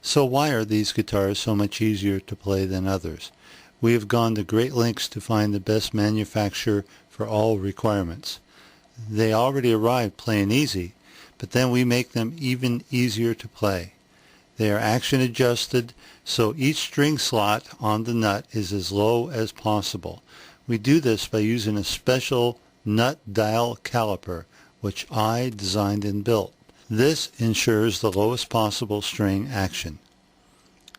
So why are these guitars so much easier to play than others? We have gone to great lengths to find the best manufacturer for all requirements. They already arrived playing easy, but then we make them even easier to play. They are action adjusted, so each string slot on the nut is as low as possible. We do this by using a special nut dial caliper, which I designed and built. This ensures the lowest possible string action.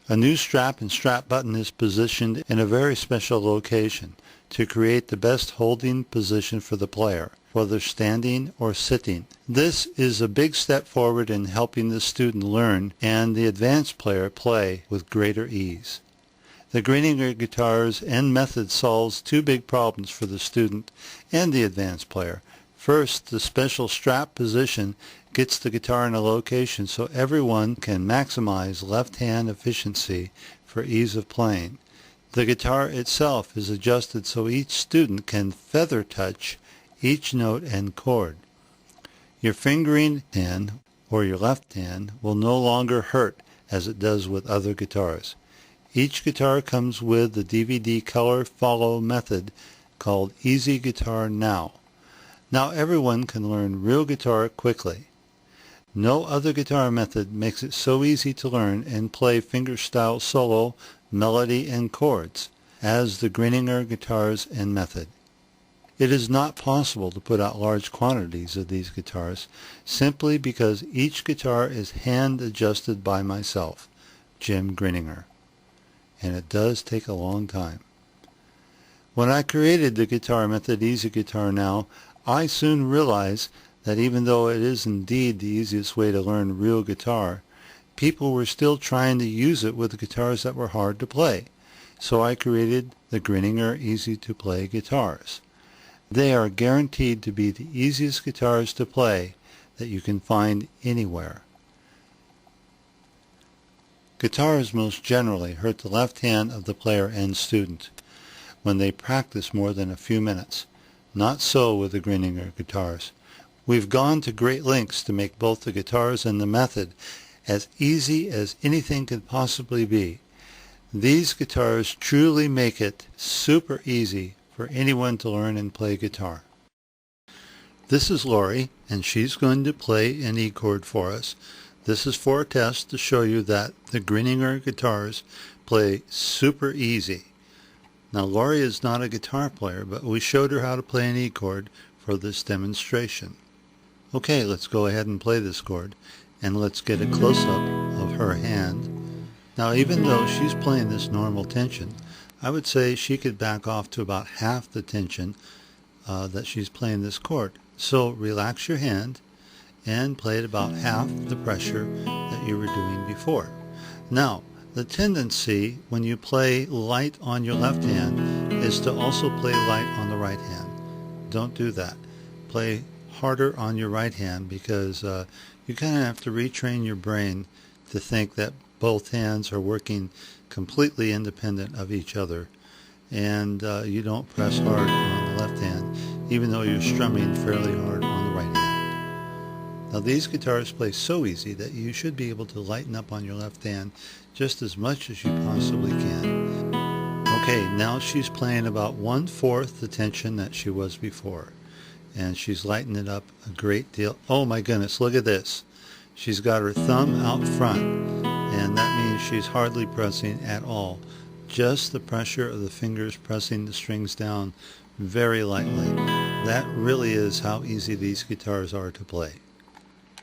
A new strap and strap button is positioned in a very special location to create the best holding position for the player, whether standing or sitting. This is a big step forward in helping the student learn and the advanced player play with greater ease. The Greeninger guitars and method solves two big problems for the student and the advanced player. First, the special strap position gets the guitar in a location so everyone can maximize left-hand efficiency for ease of playing. The guitar itself is adjusted so each student can feather touch each note and chord. Your fingering hand or your left hand will no longer hurt as it does with other guitars. Each guitar comes with the DVD color follow method called Easy Guitar Now. Now everyone can learn real guitar quickly. No other guitar method makes it so easy to learn and play fingerstyle solo, melody, and chords as the Greeninger guitars and method. It is not possible to put out large quantities of these guitars simply because each guitar is hand adjusted by myself, Jim Greeninger, and it does take a long time. When I created the guitar method Easy Guitar Now, I soon realized that even though it is indeed the easiest way to learn real guitar, people were still trying to use it with guitars that were hard to play. So I created the Greeninger Easy to Play guitars. They are guaranteed to be the easiest guitars to play that you can find anywhere. Guitars most generally hurt the left hand of the player and student when they practice more than a few minutes. Not so with the Greeninger guitars. We've gone to great lengths to make both the guitars and the method as easy as anything could possibly be. These guitars truly make it super easy for anyone to learn and play guitar. This is Lori, and she's going to play an E chord for us. This is for a test to show you that the Greeninger guitars play super easy. Now Lori is not a guitar player, but we showed her how to play an E chord for this demonstration. Okay, let's go ahead and play this chord, and let's get a close-up of her hand. Now even though she's playing this normal tension, I would say she could back off to about half the tension that she's playing this chord. So relax your hand and play at about half the pressure that you were doing before. Now, the tendency when you play light on your left hand is to also play light on the right hand. Don't do that. Play harder on your right hand because you kind of have to retrain your brain to think that both hands are working completely independent of each other, and you don't press hard on the left hand even though you're strumming fairly hard on the right hand. Now these guitars play so easy that you should be able to lighten up on your left hand just as much as you possibly can. Okay, now she's playing about 1/4 the tension that she was before, and she's lightened it up a great deal. Oh my goodness, look at this. She's got her thumb out front, and that means she's hardly pressing at all. Just the pressure of the fingers pressing the strings down very lightly. That really is how easy these guitars are to play.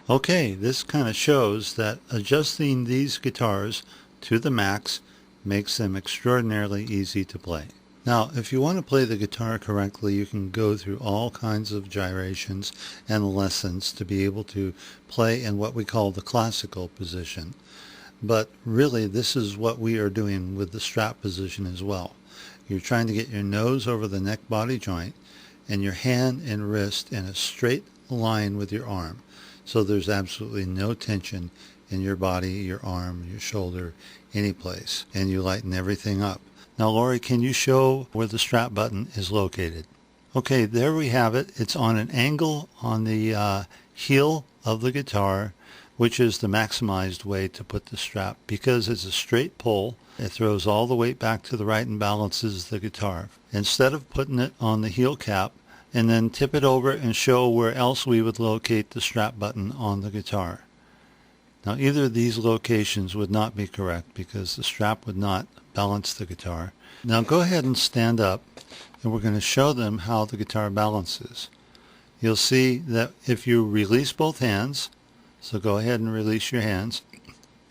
Okay, this kind of shows that adjusting these guitars to the max makes them extraordinarily easy to play. Now, if you want to play the guitar correctly, you can go through all kinds of gyrations and lessons to be able to play in what we call the classical position. But really, this is what we are doing with the strap position as well. You're trying to get your nose over the neck body joint and your hand and wrist in a straight line with your arm. So there's absolutely no tension in your body, your arm, your shoulder, any place. And you lighten everything up. Now, Lori, can you show where the strap button is located? Okay, there we have it. It's on an angle on the heel of the guitar, which is the maximized way to put the strap. Because it's a straight pull, it throws all the weight back to the right and balances the guitar. Instead of putting it on the heel cap and then tip it over and show where else we would locate the strap button on the guitar. Now either of these locations would not be correct because the strap would not balance the guitar. Now go ahead and stand up, and we're going to show them how the guitar balances. You'll see that if you release both hands, so go ahead and release your hands,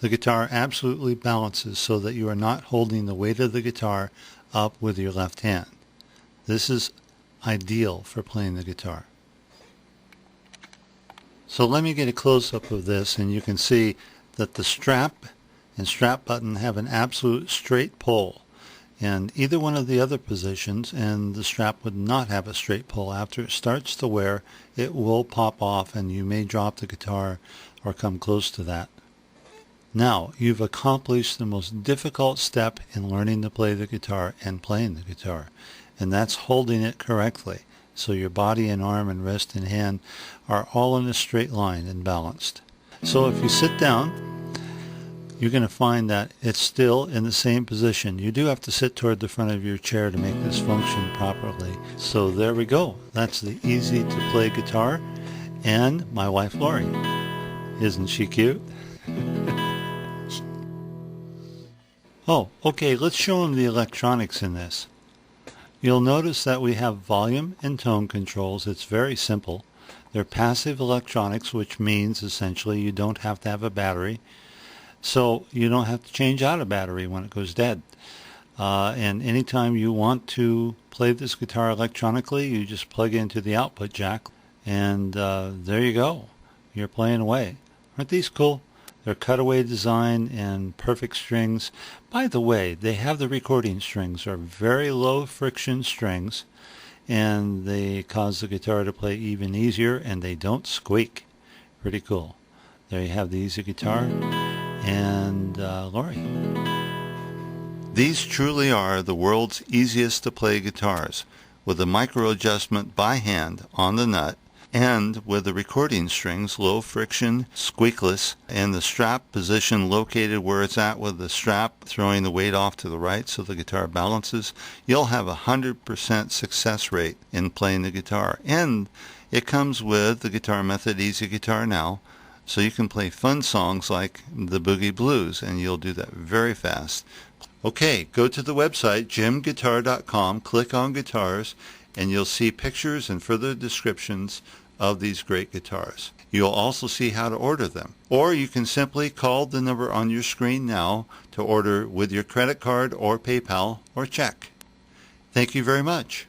the guitar absolutely balances so that you are not holding the weight of the guitar up with your left hand. This is ideal for playing the guitar. So let me get a close-up of this, and you can see that the strap and strap button have an absolute straight pull. And either one of the other positions, and the strap would not have a straight pull. After it starts to wear, it will pop off and you may drop the guitar or come close to that. Now, you've accomplished the most difficult step in learning to play the guitar and playing the guitar, and that's holding it correctly. So your body and arm and wrist and hand are all in a straight line and balanced. So if you sit down, you're going to find that it's still in the same position. You do have to sit toward the front of your chair to make this function properly. So there we go. That's the easy to play guitar and my wife Lori. Isn't she cute? Oh, okay, let's show them the electronics in this. You'll notice that we have volume and tone controls. It's very simple. They're passive electronics, which means essentially you don't have to have a battery. So you don't have to change out a battery when it goes dead. And anytime you want to play this guitar electronically, you just plug into the output jack, and there you go. You're playing away. Aren't these cool? They're cutaway design and perfect strings. By the way, they have the recording strings. They're very low friction strings, and they cause the guitar to play even easier, and they don't squeak. Pretty cool. There you have the easy guitar and Lori. These truly are the world's easiest to play guitars, with a micro adjustment by hand on the nut, and with the recording strings low friction, squeakless, and the strap position located where it's at with the strap throwing the weight off to the right so the guitar balances. You'll have 100% success rate in playing the guitar. And it comes with the Guitar Method Easy Guitar Now, so you can play fun songs like the Boogie Blues, and you'll do that very fast. Okay, go to the website jimguitar.com, click on guitars, and you'll see pictures and further descriptions of these great guitars. You'll also see how to order them. Or you can simply call the number on your screen now to order with your credit card or PayPal or check. Thank you very much.